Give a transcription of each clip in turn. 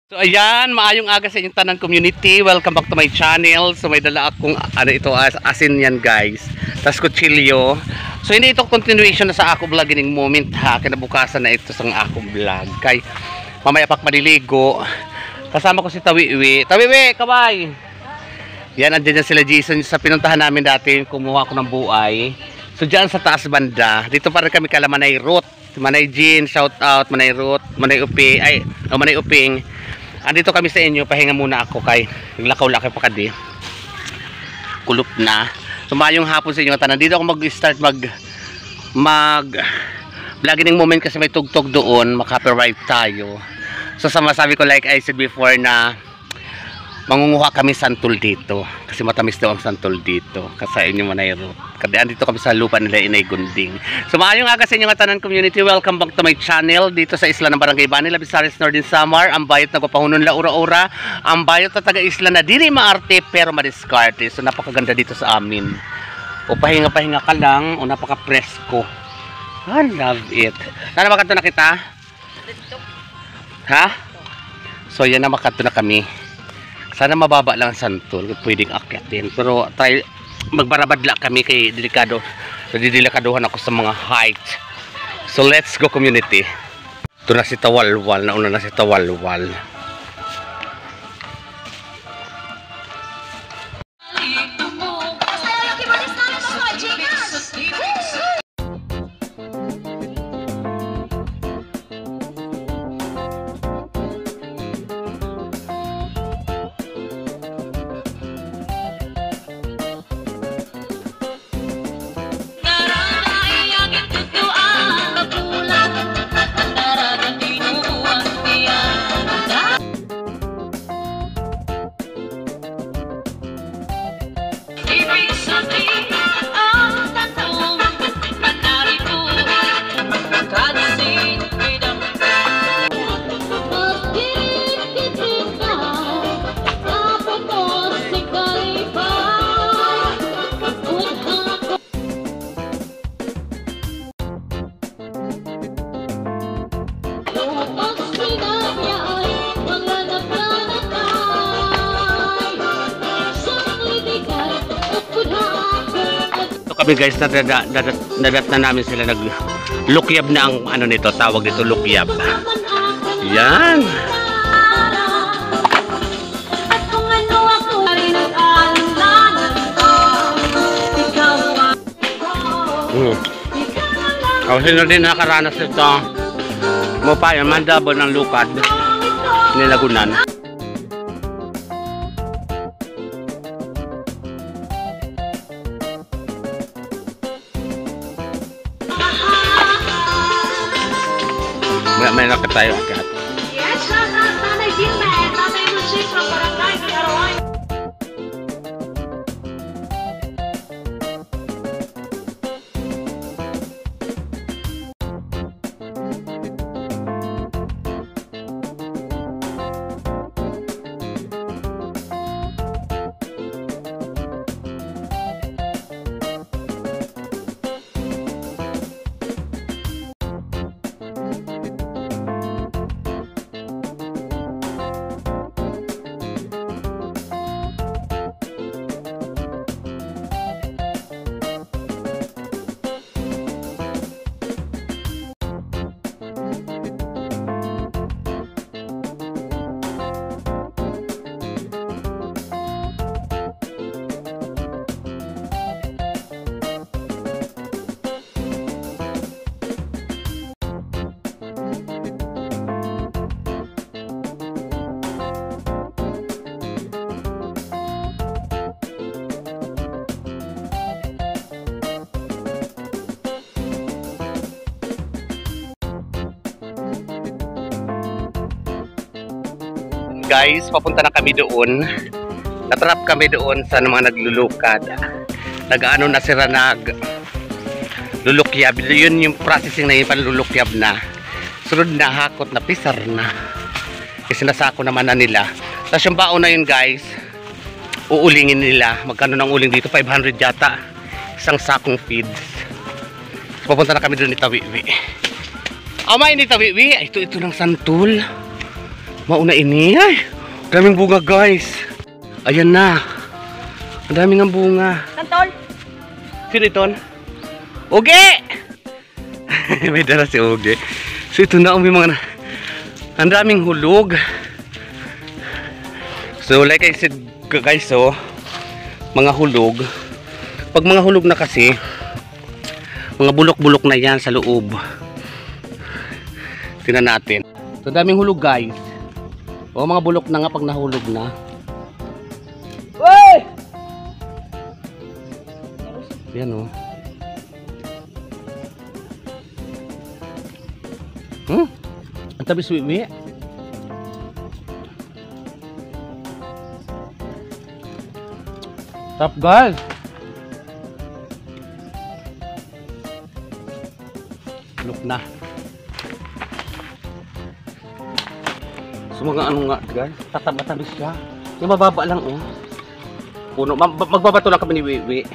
So ayan, maayong aga sa inyong tanan community. Welcome back to my channel. So may dala akong ano ito, asin yan guys. Tas kutsilyo. So hindi ito continuation na sa ako vlog ining moment ha. Kinabukasan na ito sa ako vlog. Kay mamaya pak maliligo. Kasama ko si Tawiwi. Tawiwi, kabay. Yan, andyan sila Jason sa pinuntahan namin dati. Kumuha ko ng buay. So dyan sa taas banda. Dito pa rin kami kala Manay Ruth. Manay Jean, shout out. Manay Ruth, Manay Upi. Manay Uping. Andito kami sa inyo, pahinga muna ako kay naglakaw-lakaw pa kadi. Kulop na. Sumayong hapon sa inyo tanan. Dito ako mag-start mag vlogging moment kasi may tugtog doon, maka-copyright tayo. So masabi ko like I said before na mangunguha kami santol dito kasi matamis daw ang santol dito kasi inyo Manay Ruth. Kasi andito kami sa lupa nila Inay Gunding. So maayong aga sa inyo tanan community. Welcome back to my channel dito sa isla ng Barangay Bani, Labisares Northern Samar. Ang bayot na gupahunon la ura-ura. Ang bayot na taga-isla na dili maarte pero madiskarte. So napakaganda dito sa amin. O pahinga-pahinga ka lang o napaka-presko. I love it. Sana makato na kita? Ha? So yan na makato na kami. Sana mababa lang ang santol, pwedeng akyatin. Pero tayo magbarabadla kami kay delikado. Nadidilikaduhan ako sa mga height. So let's go community. Ito na si Tawalwal, nauna na si Tawalwal. Kami guys, nadat na namin sila naglukyab na ang ano nito, tawag dito lukyab. Yan. Kasi na din nakaranas ito mo pa yan, mandabo ng lukad nilagunan. May nakita tayo agad. Yes, Tatay Gilme, Tatay Lucy from Barangay Arawan. Guys, papunta na kami doon. Natrap kami doon sa mga naglulukad. Nag-ano na sila lulukyab. Yun yung processing na yung panlulukyab na. Sunod na hakot na pisar na. Kasi nasako naman na nila. Tapos yung baon na yun guys, uulingin nila. Magkano ng uling dito? 500 yata. Isang sakong feeds. So, papunta na kami doon ni Tawiwi. Ama, hindi Tawiwi. Ito ng santol. Mauna ini. Ay, daming bunga guys. Ayan na. Ang daming ang bunga. Santol! Sino iton? Uge! May dala si Uge. So ito na may mga ang daming hulog. So like I said guys, so mga hulog. Pag mga hulog na kasi, mga bulok-bulok na yan sa loob. Tingnan natin. So daming hulog guys. O mga bulok na nga pag nahulog na. Uy! Yan o. Ang tabi suwi. Top guys. Look na. So mga ano nga guys, tataba-tabi siya. Yung mababa lang oh. Puno, magbabato lang kami ni Wiwi.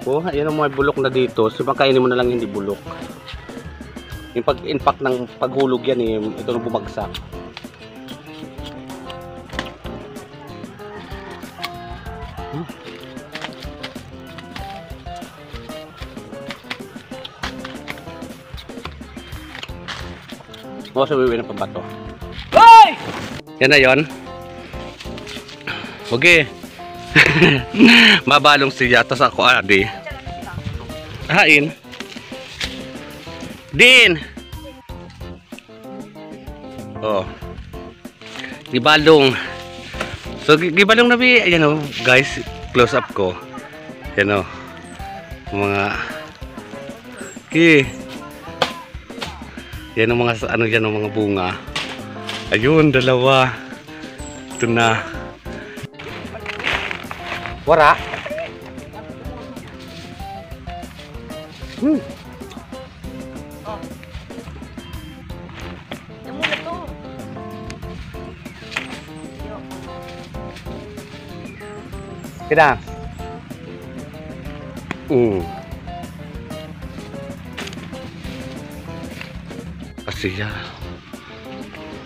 Oh, ayan ang mga bulok na dito. So makainin mo na lang hindi bulok. Yung pag-impact ng paghulog yan eh, ito nung bumagsak. Sa Wiwi ng pambato. Uy! Yan na yun. Okay. Mabalong siya. Tapos ako adi. Hain. Din. Oh. Gibalong. So gibalong na bi. Ayan o guys. Close up ko. Ayan o. Mga. Yan ang mga ano yan ang mga bunga. Ayun, dalawa. Ito na. Wara. Oh. Yan muna to. Kita. Kasi yan.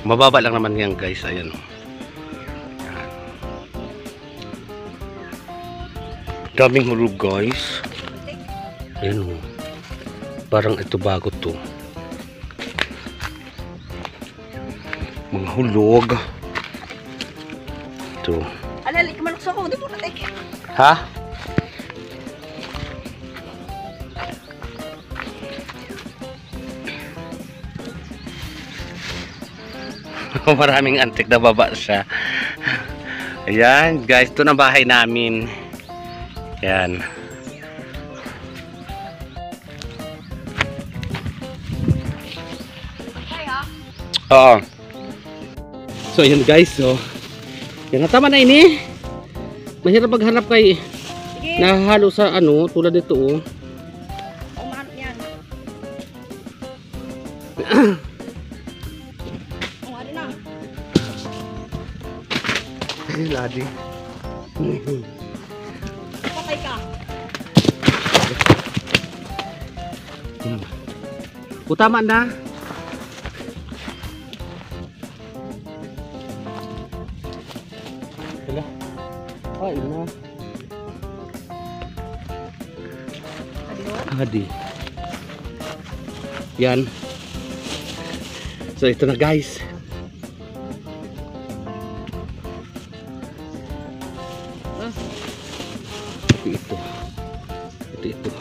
Mababa lang naman yan guys. Ayan. Yan. Daming hulog guys. Ayan o. Parang ito bago to. Mga hulog. Ito. Alali, kamalukso ko. Di mo natin. Ha? Maraming antik na baba siya. Ayan guys, ito na bahay namin. Ayan. Oo. So ayan guys, so yan, tama na ini. Mahirap maghanap kay nahalo sa ano tulad nito oh. Umanap yan. Ay, ladi. Patay ka. Utama na. Hala. Ay, na. Adi. Yan. So ito na guys. Ito.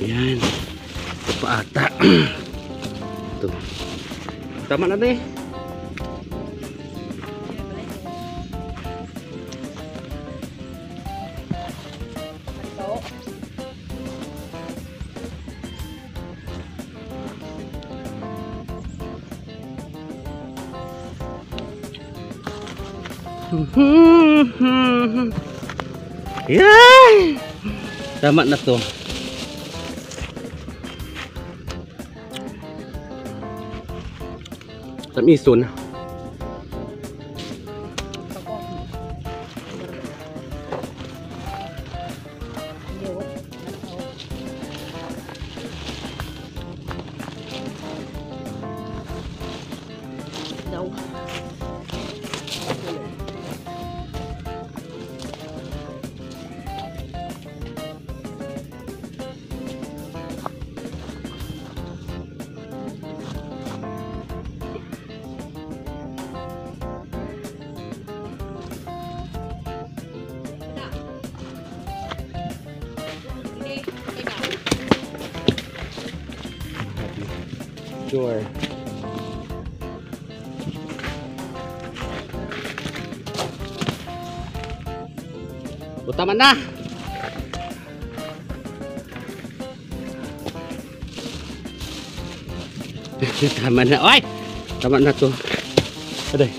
Yan. Ito pa ata. Ito. Tama na deh. Yan. Tama na to. Tamison. daw. Sure. O, tama na. Tama na. Oy! Tama na to. Aday.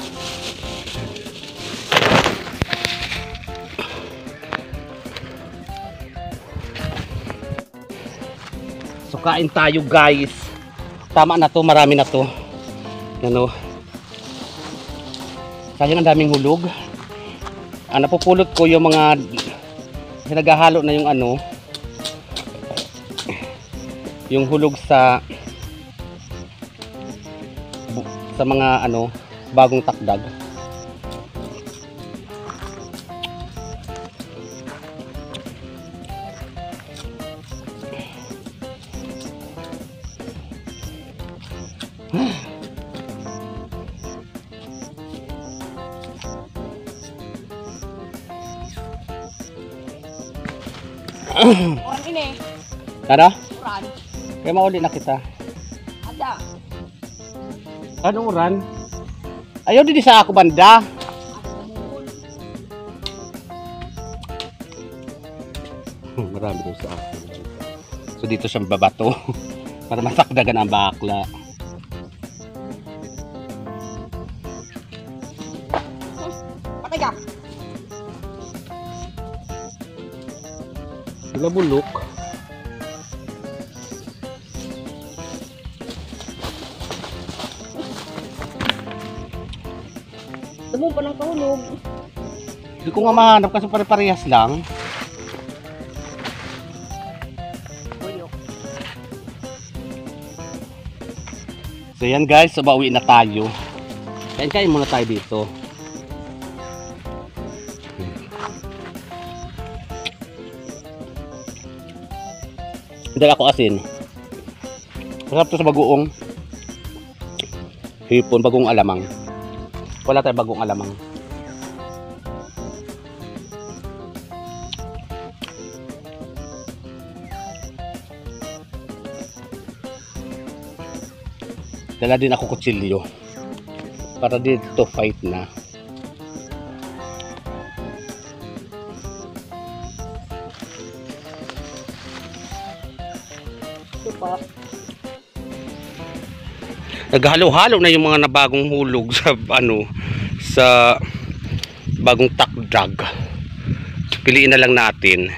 So kain tayo guys. Tama na to, marami na to. Ano? Sayang ang daming hulog. Napupulot ko yung mga naghahalo na yung ano, yung hulog sa mga ano, bagong takdag. Orang ini. Ano? Uran. Kaya mauli na kita. Ada. Anong uran? Ayaw din sa ako banda. Marami daw sa ako. So dito siyang babato. Para matakdagan ang bakla. Patay ka. Sila bulok. Tamo pa ng kahulog. Hindi ko nga mahanap kasi pare-parehas lang. Buyok. So yan guys, so pauwi na tayo. Kain muna tayo dito. Dala ko asin. Masarap to sa bagoong hipon, bagong alamang. Wala tayong bagong alamang. Dala din ako kutsilyo para dito fight na. Naghalo-halo na yung mga nabagong hulog sa ano, sa bagong takdag. Piliin na lang natin.